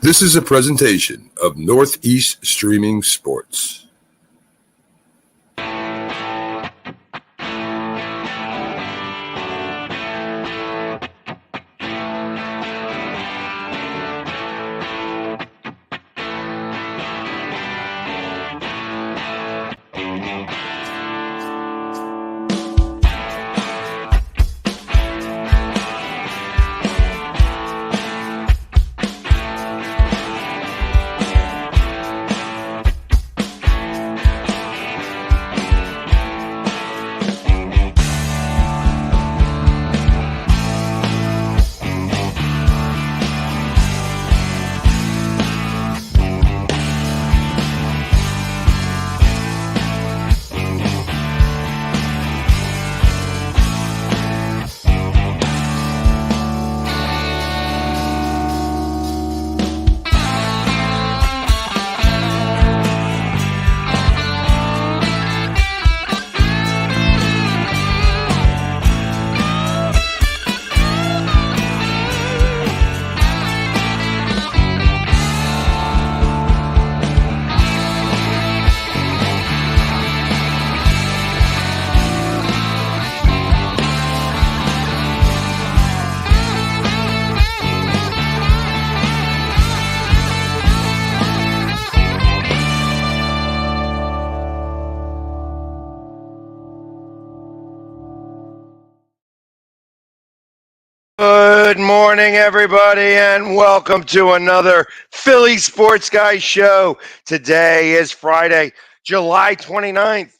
This is a presentation of Northeast Streaming Sports. Good morning, everybody, and welcome to another Philly Sports Guy show. Today is Friday, July 29th.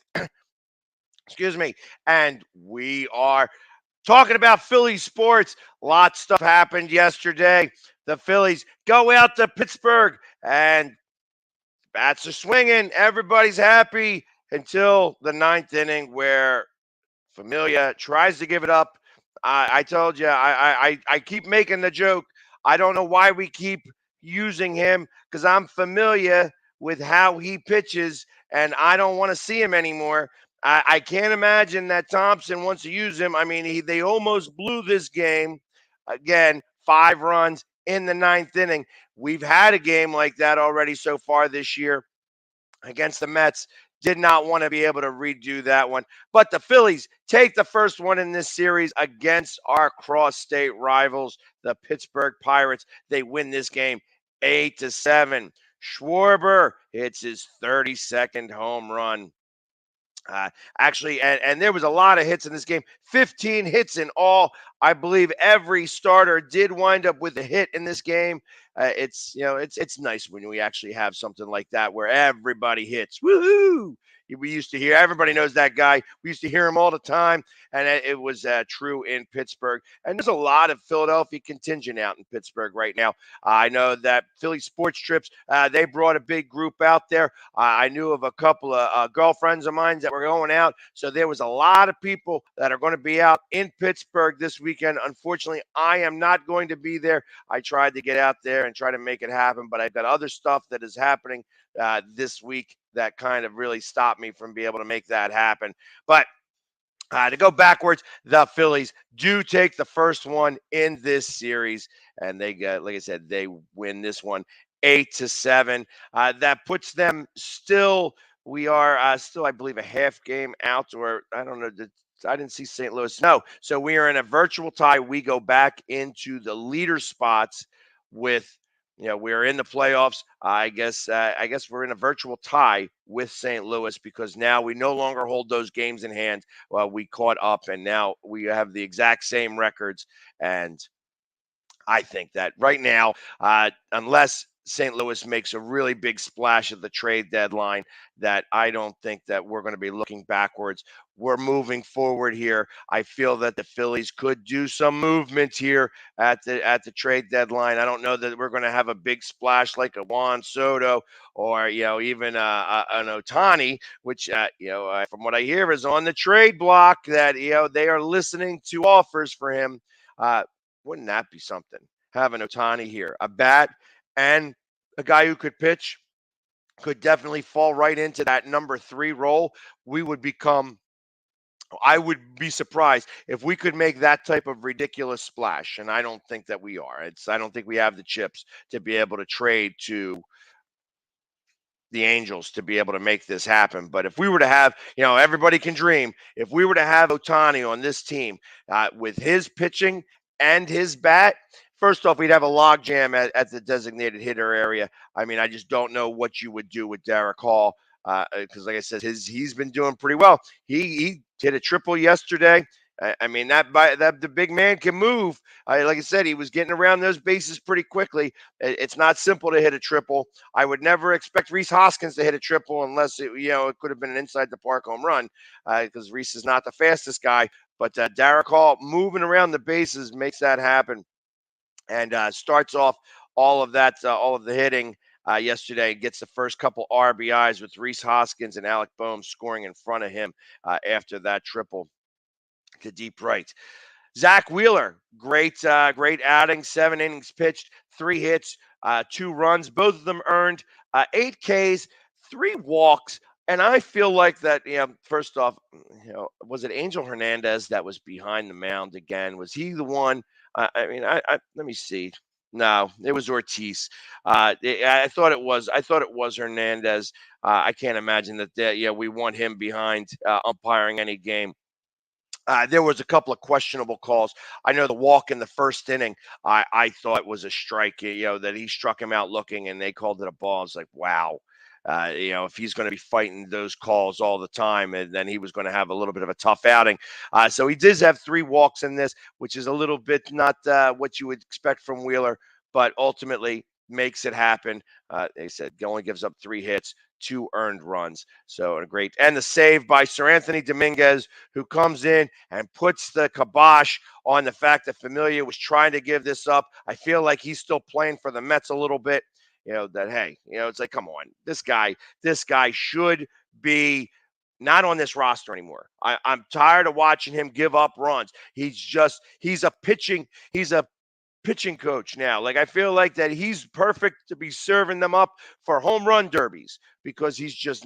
Excuse me. And we are talking about Philly sports. Lots of stuff happened yesterday. The Phillies go out to Pittsburgh, and bats are swinging. Everybody's happy until the ninth inning where Familia tries to give it up. I told you, I keep making the joke. I don't know why we keep using him because I'm familiar with how he pitches and I don't want to see him anymore. I can't imagine that Thompson wants to use him. I mean, they almost blew this game. Again, 5 runs in the ninth inning. We've had a game like that already so far this year against the Mets. Did not want to be able to redo that one. But the Phillies take the first one in this series against our cross-state rivals, the Pittsburgh Pirates. They win this game 8-7. Schwarber hits his 32nd home run. And there was a lot of hits in this game. 15 hits in all. I believe every starter did wind up with a hit in this game. It's nice when we actually have something like that where everybody hits. Woohoo! We used to hear, everybody knows that guy. We used to hear him all the time, and it was true in Pittsburgh. And there's a lot of Philadelphia contingent out in Pittsburgh right now. I know that Philly Sports Trips, they brought a big group out there. I knew of a couple of girlfriends of mine that were going out. So there was a lot of people that are going to be out in Pittsburgh this weekend. Unfortunately, I am not going to be there. I tried to get out there and try to make it happen, but I've got other stuff that is happening this week that kind of really stopped me from being able to make that happen. But to go backwards, the Phillies do take the first one in this series, and they got, like I said, they win this one 8-7. That puts them still. We are still, I believe, a half game out, or I don't know. I didn't see St. Louis. No, so we are in a virtual tie. We go back into the leader spots with. We're in the playoffs. I guess we're in a virtual tie with St. Louis because now we no longer hold those games in hand. Well, we caught up, and now we have the exact same records. And I think that right now, unless St. Louis makes a really big splash at the trade deadline, that I don't think that we're going to be looking backwards. We're moving forward here. I feel that the Phillies could do some movement here at the trade deadline. I don't know that we're going to have a big splash like a Juan Soto or even an Ohtani, which from what I hear is on the trade block. That they are listening to offers for him. Wouldn't that be something? Having Ohtani here, a bat and a guy who could pitch, could definitely fall right into that number 3 role. We would become I would be surprised if we could make that type of ridiculous splash, and I don't think that we are. I don't think we have the chips to be able to trade to the Angels to be able to make this happen. But if we were to have, everybody can dream. If we were to have Ohtani on this team with his pitching and his bat, first off, we'd have a logjam at the designated hitter area. I mean, I just don't know what you would do with Derek Hall because, like I said, he's been doing pretty well. He hit a triple yesterday. I mean that the big man can move. Like I said, he was getting around those bases pretty quickly. It's not simple to hit a triple. I would never expect Rhys Hoskins to hit a triple unless it could have been an inside the park home run because Rhys is not the fastest guy. But Derek Hall moving around the bases makes that happen and starts off all of the hitting yesterday. Gets the first couple RBIs with Rhys Hoskins and Alec Boehm scoring in front of him after that triple to deep right. Zach Wheeler, great outing, 7 innings pitched, 3 hits, 2 runs, both of them earned, 8 Ks, 3 walks. And I feel like that, first off, was it Angel Hernandez that was behind the mound again? Was he the one? Let me see. No, it was Ortiz. I thought it was. I thought it was Hernandez. I can't imagine that. We want him behind umpiring any game. There was a couple of questionable calls. I know the walk in the first inning, I thought was a strike, that he struck him out looking and they called it a ball. It's like, wow. If he's going to be fighting those calls all the time, and then he was going to have a little bit of a tough outing. So he does have 3 walks in this, which is a little bit not what you would expect from Wheeler, but ultimately makes it happen. They said he only gives up 3 hits, 2 earned runs. So great. And the save by Seranthony Dominguez, who comes in and puts the kibosh on the fact that Familia was trying to give this up. I feel like he's still playing for the Mets a little bit. It's like, come on, this guy should be not on this roster anymore. I'm tired of watching him give up runs. He's a pitching coach now. Like, I feel like that he's perfect to be serving them up for home run derbies because he just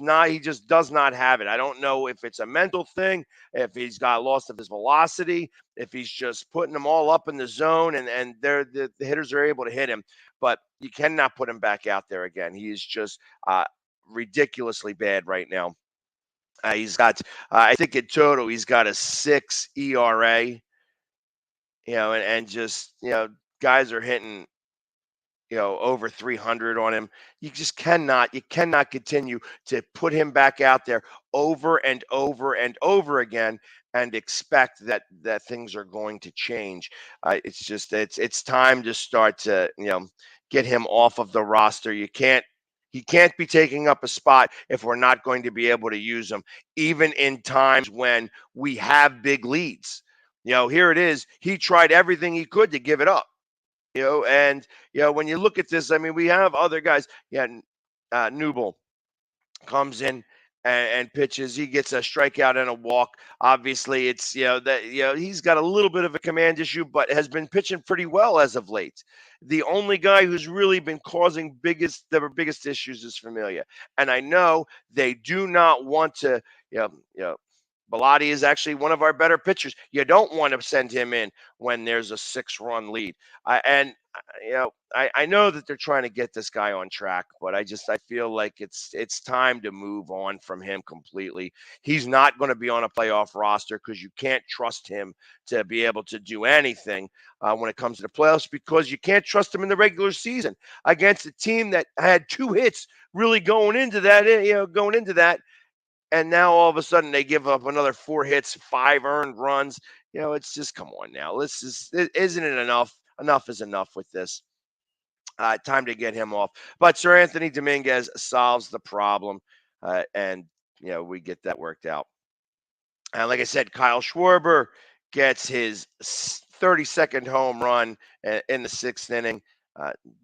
does not have it. I don't know if it's a mental thing, if he's got lost of his velocity, if he's just putting them all up in the zone and the hitters are able to hit him, but you cannot put him back out there again. He is just ridiculously bad right now. He's got, I think in total, he's got a 6 ERA, and just, guys are hitting, over 300 on him. You cannot continue to put him back out there over and over and over again and expect that things are going to change. It's time to start to, get him off of the roster. He can't be taking up a spot if we're not going to be able to use him, even in times when we have big leads. Here it is. He tried everything he could to give it up. And when you look at this, I mean, we have other guys. Yeah, Newble comes in and pitches. He gets a strikeout and a walk. Obviously, it's that he's got a little bit of a command issue, but has been pitching pretty well as of late. The only guy who's really been causing the biggest issues is Familia, and I know they do not want to. Bellotti is actually one of our better pitchers. You don't want to send him in when there's a 6-run lead. I know that they're trying to get this guy on track, but I feel like it's time to move on from him completely. He's not going to be on a playoff roster because you can't trust him to be able to do anything when it comes to the playoffs because you can't trust him in the regular season against a team that had 2 hits really going into that. And now all of a sudden they give up another 4 hits, 5 earned runs. It's just, come on now. Isn't it enough? Enough is enough with this. Time to get him off. But Seranthony Dominguez solves the problem, and we get that worked out. And like I said, Kyle Schwarber gets his 32nd home run in the 6th inning.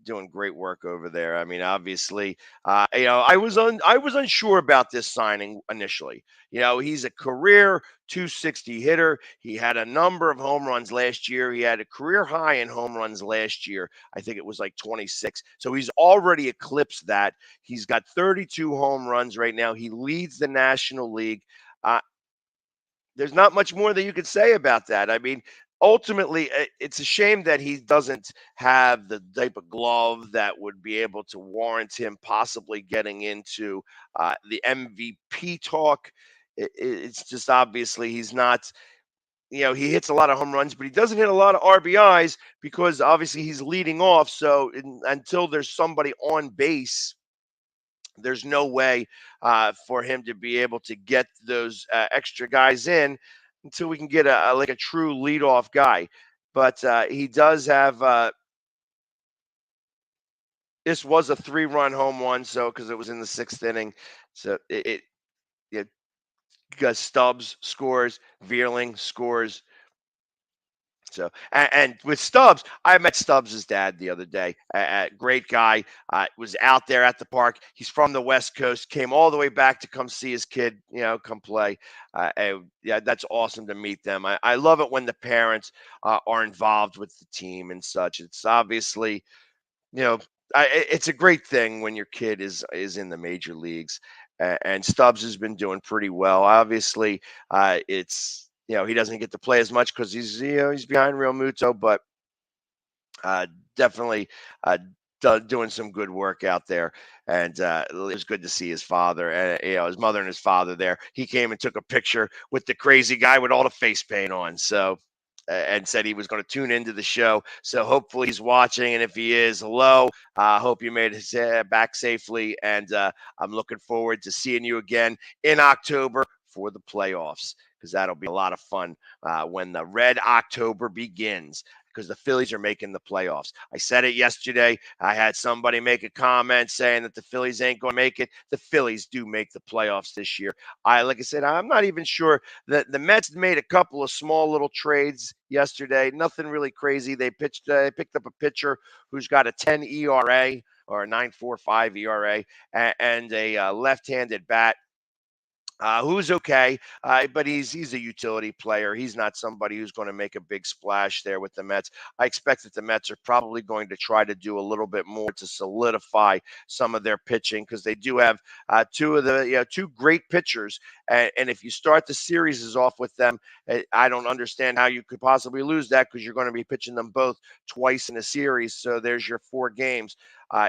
Doing great work over there. I mean, obviously, I was unsure about this signing initially. He's a career 260 hitter. He had a number of home runs last year. He had a career high in home runs last year. I think it was like 26. So he's already eclipsed that. He's got 32 home runs right now. He leads the National League. there's not much more that you could say about that. I mean, ultimately, it's a shame that he doesn't have the type of glove that would be able to warrant him possibly getting into the MVP talk. It's just obviously he's not. He hits a lot of home runs, but he doesn't hit a lot of RBIs because obviously he's leading off. So until there's somebody on base, there's no way for him to be able to get those extra guys in until we can get like a true leadoff guy. But he does have. This was a 3-run home run, so because it was in the 6th inning, so it Stubbs scores, Veerling scores. So, and with Stubbs, I met Stubbs' dad the other day. Great guy. Was out there at the park. He's from the West Coast. Came all the way back to come see his kid. Come play. Yeah, that's awesome to meet them. I love it when the parents are involved with the team and such. It's obviously, you know, it's a great thing when your kid is in the major leagues. And Stubbs has been doing pretty well. Obviously, it's he doesn't get to play as much because he's behind Real Muto, but definitely doing some good work out there. And it was good to see his father and his mother and his father there. He came and took a picture with the crazy guy with all the face paint on. So and said he was going to tune into the show. So hopefully he's watching. And if he is, hello. Hope you made it back safely. And I'm looking forward to seeing you again in October for the playoffs, because that'll be a lot of fun when the Red October begins, because the Phillies are making the playoffs. I said it yesterday. I had somebody make a comment saying that the Phillies ain't going to make it. The Phillies do make the playoffs this year. Like I said, I'm not even sure that the Mets made a couple of small little trades yesterday. Nothing really crazy. They picked up a pitcher who's got a 10 ERA or a 9.45 ERA and a left-handed bat. Who's okay, but he's a utility player. He's not somebody who's going to make a big splash there with the Mets. I expect that the Mets are probably going to try to do a little bit more to solidify some of their pitching, because they do have two great pitchers, and if you start the series off with them, I don't understand how you could possibly lose that, because you're going to be pitching them both twice in a series. So there's your 4 games.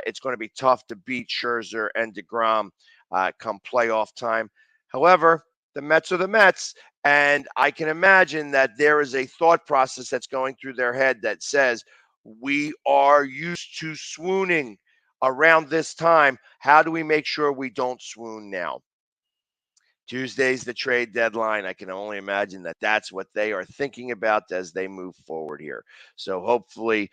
It's going to be tough to beat Scherzer and DeGrom come playoff time. However, the Mets are the Mets, and I can imagine that there is a thought process that's going through their head that says, we are used to swooning around this time. How do we make sure we don't swoon now? Tuesday's the trade deadline. I can only imagine that that's what they are thinking about as they move forward here. So hopefully,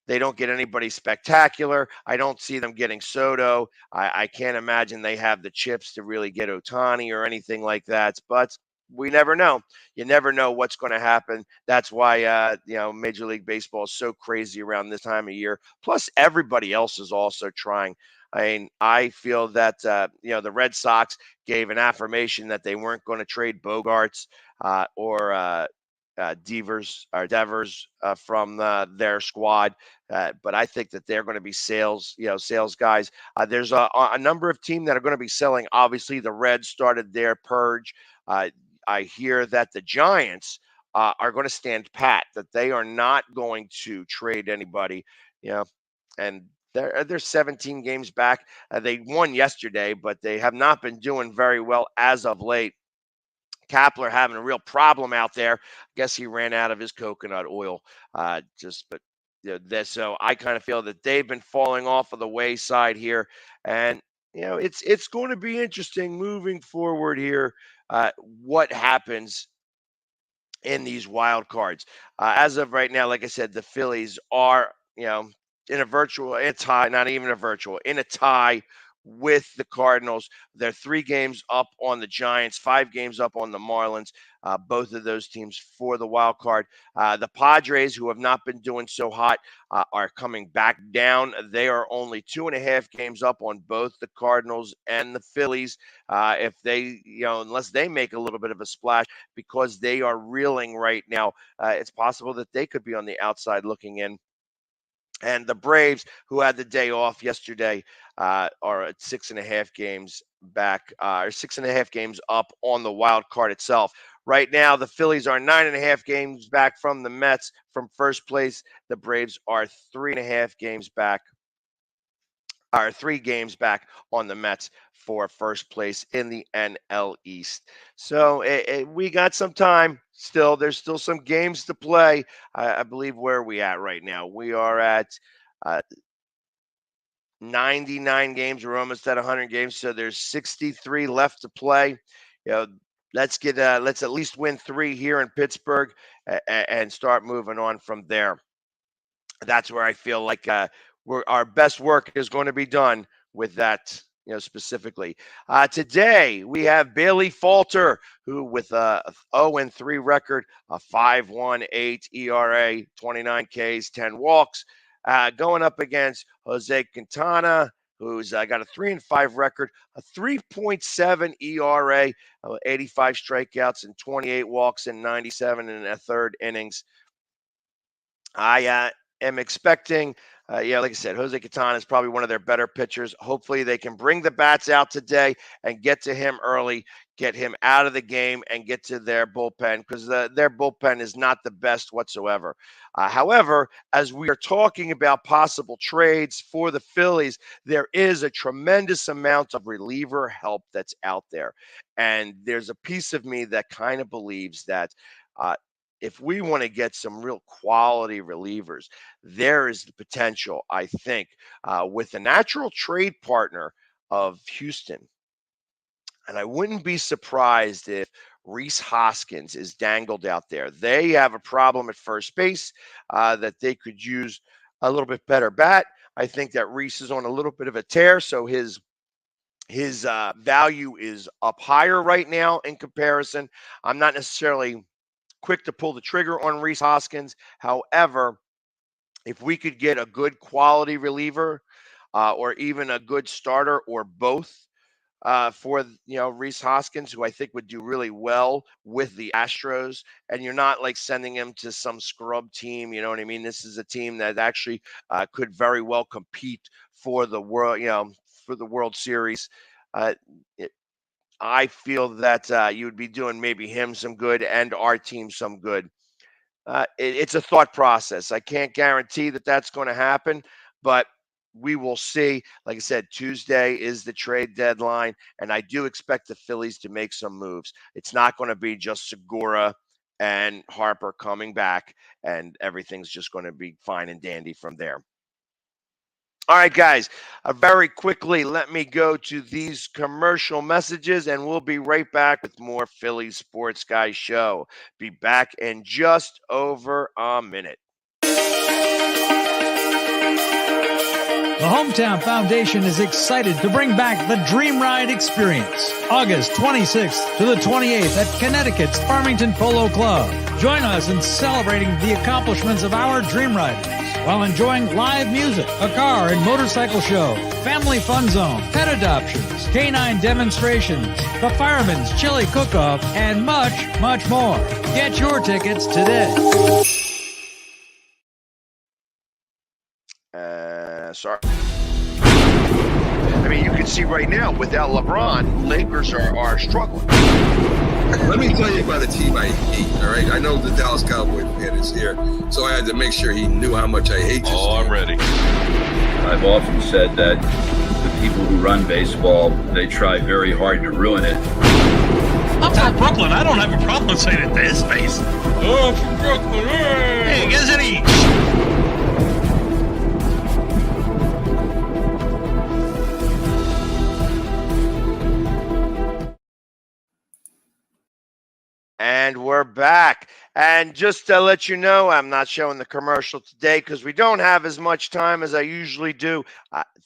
they don't get anybody spectacular. I don't see them getting Soto. I can't imagine they have the chips to really get Ohtani or anything like that. But we never know. You never know what's going to happen. That's why Major League Baseball is so crazy around this time of year. Plus, everybody else is also trying. I mean, I feel that the Red Sox gave an affirmation that they weren't going to trade Bogarts or Devers from their squad, but I think that they're going to be sales guys. There's a number of teams that are going to be selling. Obviously, the Reds started their purge. I hear that the Giants are going to stand pat, that they are not going to trade anybody. And they're 17 games back. They won yesterday, but they have not been doing very well as of late. Kapler having a real problem out there. I guess he ran out of his coconut oil. So I kind of feel that they've been falling off of the wayside here, and it's going to be interesting moving forward here. What happens in these wild cards? As of right now, like I said, the Phillies are in a tie, not even a virtual, in a tie with the Cardinals. They're 3 games up on the Giants, 5 games up on the Marlins. Both of those teams for the wild card. The Padres, who have not been doing so hot, are coming back down. They are only 2.5 games up on both the Cardinals and the Phillies. If they, unless they make a little bit of a splash, because they are reeling right now, it's possible that they could be on the outside looking in. And the Braves, who had the day off yesterday, are at 6.5 games back, or 6.5 games up on the wild card itself. Right now, the Phillies are 9.5 games back from the Mets from first place. The Braves are 3.5 games back, or 3 games back on the Mets for first place in the NL East. So we got some time still. There's still some games to play. I believe where are we at right now? We are at uh, 99 games. We're almost at 100 games. So there's 63 left to play. You know, let's at least win 3 here in Pittsburgh and start moving on from there. That's where I feel like our best work is going to be done with that, specifically. Today, we have Bailey Falter, who with a 0-3 record, a 5.18 ERA, 29 Ks, 10 walks, going up against Jose Quintana, who's got a 3-5 record, a 3.7 ERA, 85 strikeouts and 28 walks in 97 and a third innings. I am expecting, like I said, Jose Quintana is probably one of their better pitchers. Hopefully they can bring the bats out today and get to him early, get him out of the game and get to their bullpen, because their bullpen is not the best whatsoever. However, as we are talking about possible trades for the Phillies, there is a tremendous amount of reliever help that's out there. And there's a piece of me that kind of believes that if we want to get some real quality relievers, there is the potential, I think, with a natural trade partner of Houston. And I wouldn't be surprised if Rhys Hoskins is dangled out there. They have a problem at first base that they could use a little bit better bat. I think that Rhys is on a little bit of a tear, so his value is up higher right now in comparison. I'm not necessarily quick to pull the trigger on Rhys Hoskins. However, if we could get a good quality reliever or even a good starter or both for Rhys Hoskins, who I think would do really well with the Astros, and you're not like sending him to some scrub team. You know what I mean? This is a team that actually could very well compete for the World Series. I feel that you would be doing maybe him some good and our team some good. It's a thought process. I can't guarantee that that's going to happen, but we will see. Like I said, Tuesday is the trade deadline, and I do expect the Phillies to make some moves. It's not going to be just Segura and Harper coming back, and everything's just going to be fine and dandy from there. All right, guys, very quickly, let me go to these commercial messages, and we'll be right back with more Philly Sports Guys show. Be back in just over a minute. The Hometown Foundation is excited to bring back the Dream Ride experience, August 26th to the 28th at Connecticut's Farmington Polo Club. Join us in celebrating the accomplishments of our Dream Riders while enjoying live music, a car and motorcycle show, family fun zone, pet adoptions, canine demonstrations, the Fireman's Chili Cook-Off, and much, much more. Get your tickets today. Sorry. I mean, you can see right now, without LeBron, Lakers are struggling. Let me tell you about a team I hate, all right? I know the Dallas Cowboys fan is here, so I had to make sure he knew how much I hate this team. I'm ready. I've often said that the people who run baseball, they try very hard to ruin it. I'm from Brooklyn. I don't have a problem saying it to his face. Oh, I'm from Brooklyn. Hey, guys, any... And we're back. And just to let you know, I'm not showing the commercial today because we don't have as much time as I usually do.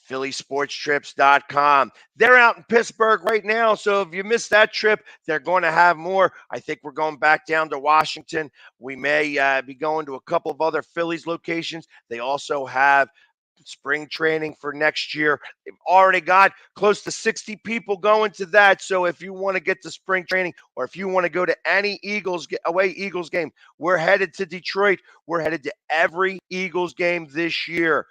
PhillySportsTrips.com. They're out in Pittsburgh right now, so if you missed that trip, they're going to have more. I think we're going back down to Washington. We may be going to a couple of other Phillies locations. They also have spring training for next year. They've already got close to 60 people going to that. So if you want to get to spring training, or if you want to go to any away Eagles game, we're headed to Detroit. We're headed to every Eagles game this year.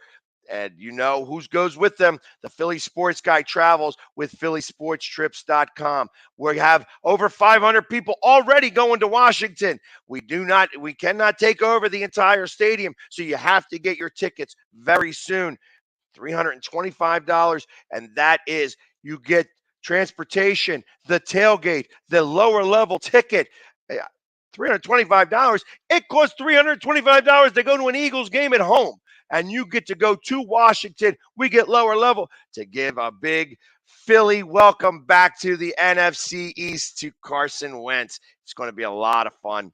And you know who goes with them? The Philly Sports Guy travels with PhillySportsTrips.com. We have over 500 people already going to Washington. We cannot take over the entire stadium, so you have to get your tickets very soon. $325, and that is, you get transportation, the tailgate, the lower level ticket. $325. It costs $325 to go to an Eagles game at home, and you get to go to Washington. We get lower level to give a big Philly welcome back to the NFC East to Carson Wentz. It's going to be a lot of fun.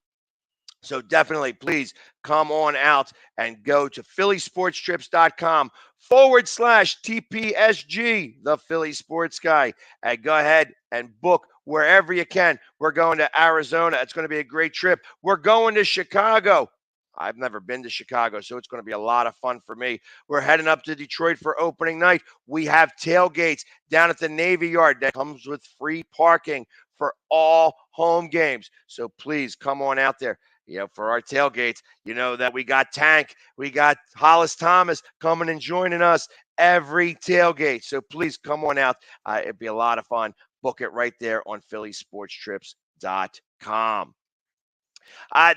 So definitely, please come on out and go to PhillySportsTrips.com/TPSG, the Philly Sports Guy, and go ahead and book wherever you can. We're going to Arizona. It's going to be a great trip. We're going to Chicago. I've never been to Chicago, so it's going to be a lot of fun for me. We're heading up to Detroit for opening night. We have tailgates down at the Navy Yard that comes with free parking for all home games. So please come on out there. For our tailgates, that we got Tank, we got Hollis Thomas coming and joining us every tailgate. So please come on out. It'd be a lot of fun. Book it right there on PhillySportsTrips.com.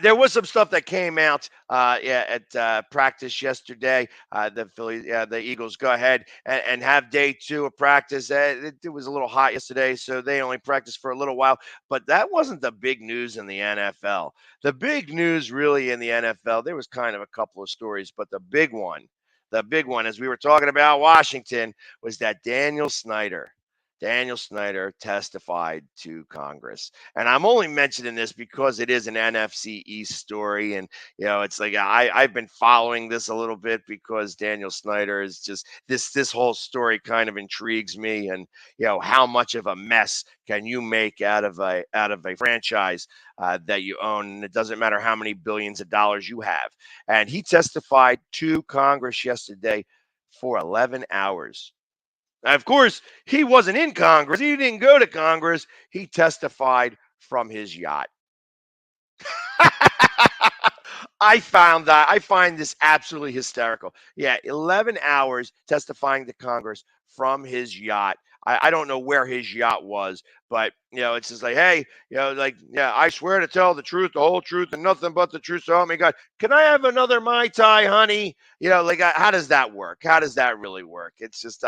There was some stuff that came out at practice yesterday. The Eagles go ahead and have day 2 of practice. It was a little hot yesterday, so they only practiced for a little while. But that wasn't the big news in the NFL. The big news really in the NFL, there was kind of a couple of stories, but the big one, as we were talking about Washington, was that Daniel Snyder testified to Congress. And I'm only mentioning this because it is an NFC East story. And, it's like I've been following this a little bit because Daniel Snyder is just this whole story kind of intrigues me. And, how much of a mess can you make out of a franchise that you own? And it doesn't matter how many billions of dollars you have. And he testified to Congress yesterday for 11 hours. Now, of course, he wasn't in Congress. He didn't go to Congress. He testified from his yacht. I find this absolutely hysterical. Yeah, 11 hours testifying to Congress from his yacht. I don't know where his yacht was, but, it's just like, hey, I swear to tell the truth, the whole truth, and nothing but the truth. So help me God. Can I have another Mai Tai, honey? How does that work? How does that really work? It's just,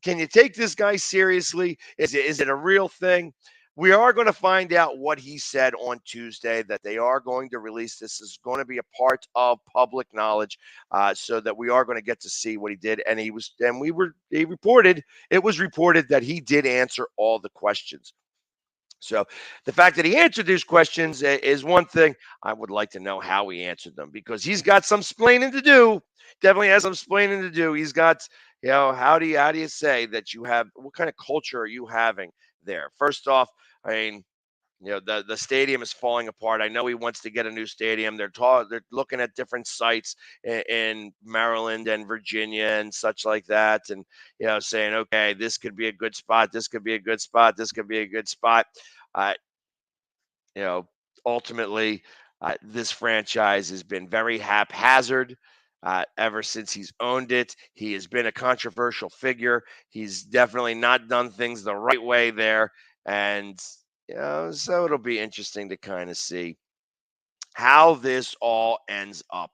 can you take this guy seriously? Is it a real thing? We are going to find out what he said on Tuesday, that they are going to release. This is going to be a part of public knowledge, so that we are going to get to see what he did. And it was reported that he did answer all the questions. So the fact that he answered these questions is one thing. I would like to know how he answered them, because he's got some splaining to do. Definitely has some splaining to do. He's got, how do you say that you have, what kind of culture are you having there? First off, I mean, the stadium is falling apart. I know he wants to get a new stadium. They're looking at different sites in Maryland and Virginia and such like that. And, saying, okay, this could be a good spot. This could be a good spot. This could be a good spot. Ultimately, this franchise has been very haphazard ever since he's owned it. He has been a controversial figure. He's definitely not done things the right way there. And, so it'll be interesting to kind of see how this all ends up.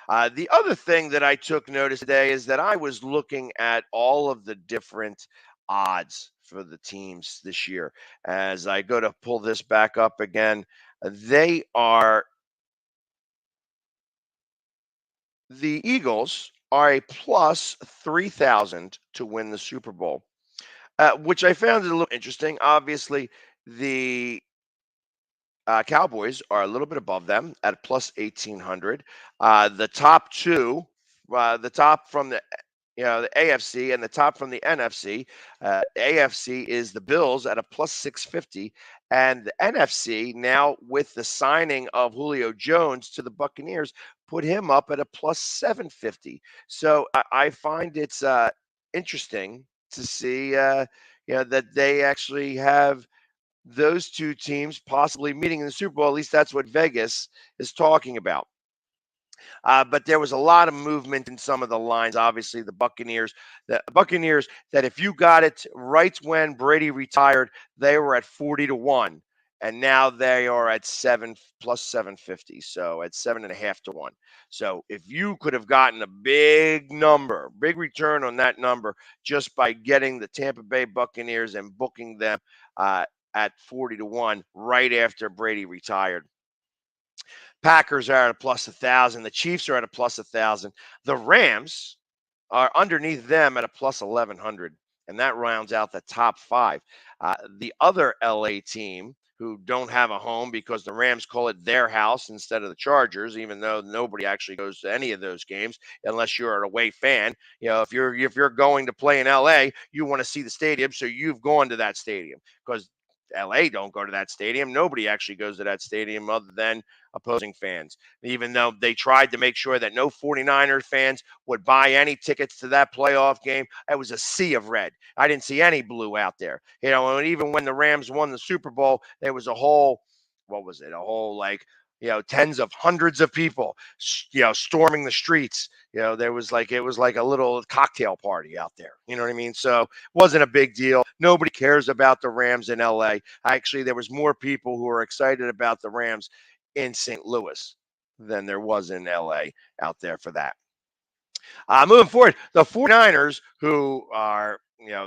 The other thing that I took notice today is that I was looking at all of the different odds for the teams this year. As I go to pull this back up again, the Eagles are a plus 3,000 to win the Super Bowl, which I found a little interesting. Obviously, the Cowboys are a little bit above them at plus 1,800. The top two, the top from the AFC and the top from the NFC. AFC is the Bills at a plus 650, and the NFC, now with the signing of Julio Jones to the Buccaneers, put him up at a plus 750. So I find it's interesting to see that they actually have those two teams possibly meeting in the Super Bowl. At least that's what Vegas is talking about. But there was a lot of movement in some of the lines. Obviously, the Buccaneers that if you got it right when Brady retired, they were at 40-1. And now they are at 7 plus 750. So at 7.5-1. So if you could have gotten a big number, big return on that number just by getting the Tampa Bay Buccaneers and booking them at 40-1 right after Brady retired. Packers are at a plus 1,000. The Chiefs are at a plus 1,000. The Rams are underneath them at a plus 1,100, and that rounds out the top five. The other LA team who don't have a home because the Rams call it their house instead of the Chargers, even though nobody actually goes to any of those games unless you're an away fan. If you're going to play in LA, you want to see the stadium, so you've gone to that stadium because LA don't go to that stadium. Nobody actually goes to that stadium other than opposing fans, even though they tried to make sure that no 49er fans would buy any tickets to that playoff game. It was a sea of red. I didn't see any blue out there. And even when the Rams won the Super Bowl, there was a whole, what was it? A whole tens of hundreds of people, storming the streets. It was like a little cocktail party out there. You know what I mean? So it wasn't a big deal. Nobody cares about the Rams in LA. Actually, there was more people who were excited about the Rams in St. Louis than there was in LA out there for that. Moving forward, the 49ers, who are,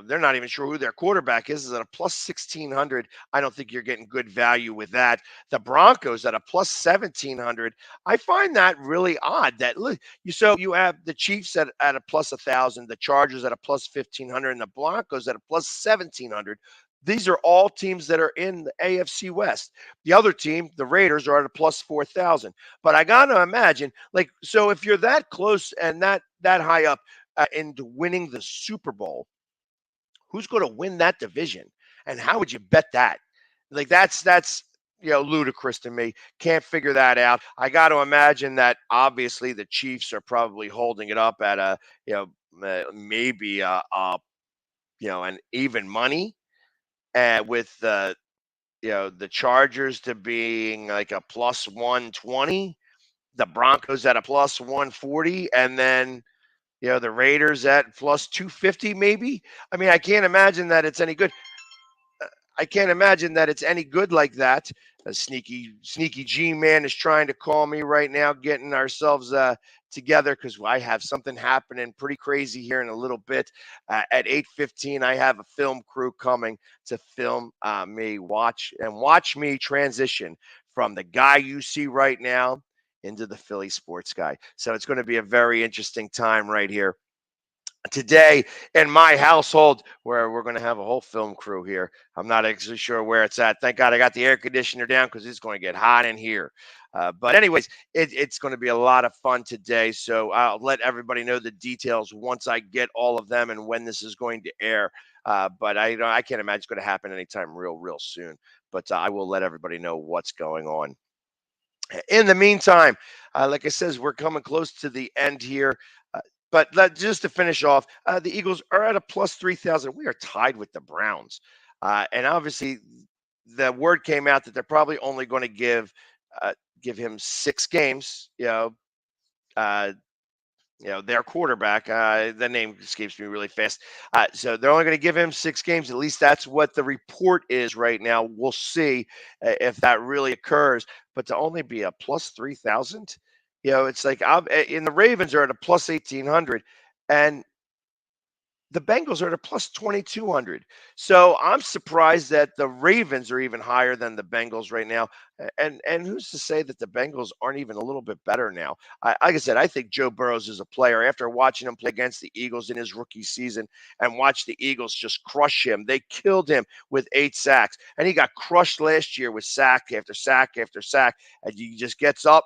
they're not even sure who their quarterback is at a plus 1,600. I don't think you're getting good value with that. The Broncos at a plus 1,700. I find that really odd that you have the Chiefs at a plus 1,000, the Chargers at a plus 1,500, and the Broncos at a plus 1,700. These are all teams that are in the AFC West. The other team, the Raiders, are at a plus 4,000. But I got to imagine, so if you're that close and that high up into winning the Super Bowl, who's going to win that division? And how would you bet that? That's ludicrous to me. Can't figure that out. I got to imagine that obviously the Chiefs are probably holding it up at maybe an even money. With the Chargers to being like a plus 120, the Broncos at a plus 140, and then the Raiders at plus 250 maybe. I mean, I can't imagine that it's any good. I can't imagine that it's any good like that. A sneaky G man is trying to call me right now, getting ourselves together because I have something happening pretty crazy here in a little bit. At 8:15, I have a film crew coming to film me watch me transition from the guy you see right now into the Philly sports guy. So it's going to be a very interesting time right here today in my household, where we're going to have a whole film crew here. I'm not actually sure where it's at. Thank God I got the air conditioner down because it's going to get hot in here. But anyways, it's going to be a lot of fun today. So I'll let everybody know the details once I get all of them and when this is going to air. But I can't imagine it's going to happen anytime real soon. But I will let everybody know what's going on. In the meantime, like I says, we're coming close to the end here. But just to finish off, the Eagles are at a plus 3,000. We are tied with the Browns. And obviously, the word came out that they're probably only going to give him 6 games, their quarterback, the name escapes me really fast. So they're only going to give him 6 games. At least that's what the report is right now. We'll see if that really occurs. But to only be a plus 3,000, it's like in the Ravens are at a plus 1,800, and the Bengals are at a plus 2,200. So I'm surprised that the Ravens are even higher than the Bengals right now. And who's to say that the Bengals aren't even a little bit better now? Like I said, I think Joe Burrows is a player. After watching him play against the Eagles in his rookie season and watch the Eagles just crush him, they killed him with 8 sacks. And he got crushed last year with sack after sack after sack. And he just gets up,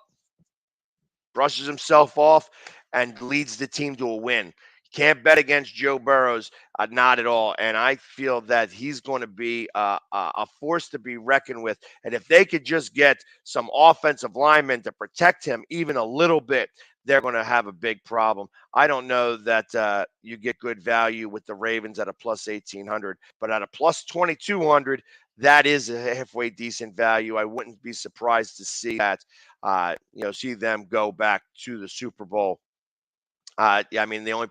brushes himself off, and leads the team to a win. Can't bet against Joe Burrows, not at all. And I feel that he's going to be a force to be reckoned with. And if they could just get some offensive linemen to protect him even a little bit, they're going to have a big problem. I don't know that you get good value with the Ravens at a plus 1,800, but at a plus 2,200, that is a halfway decent value. I wouldn't be surprised to see that. see them go back to the Super Bowl. Yeah, I mean, the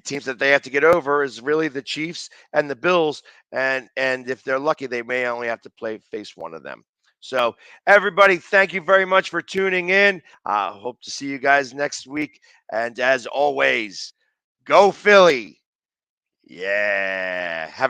teams that they have to get over is really the Chiefs and the Bills, and if they're lucky, they may only have to face one of them. So, everybody, thank you very much for tuning in. Hope to see you guys next week, and as always, go Philly! Yeah, have a great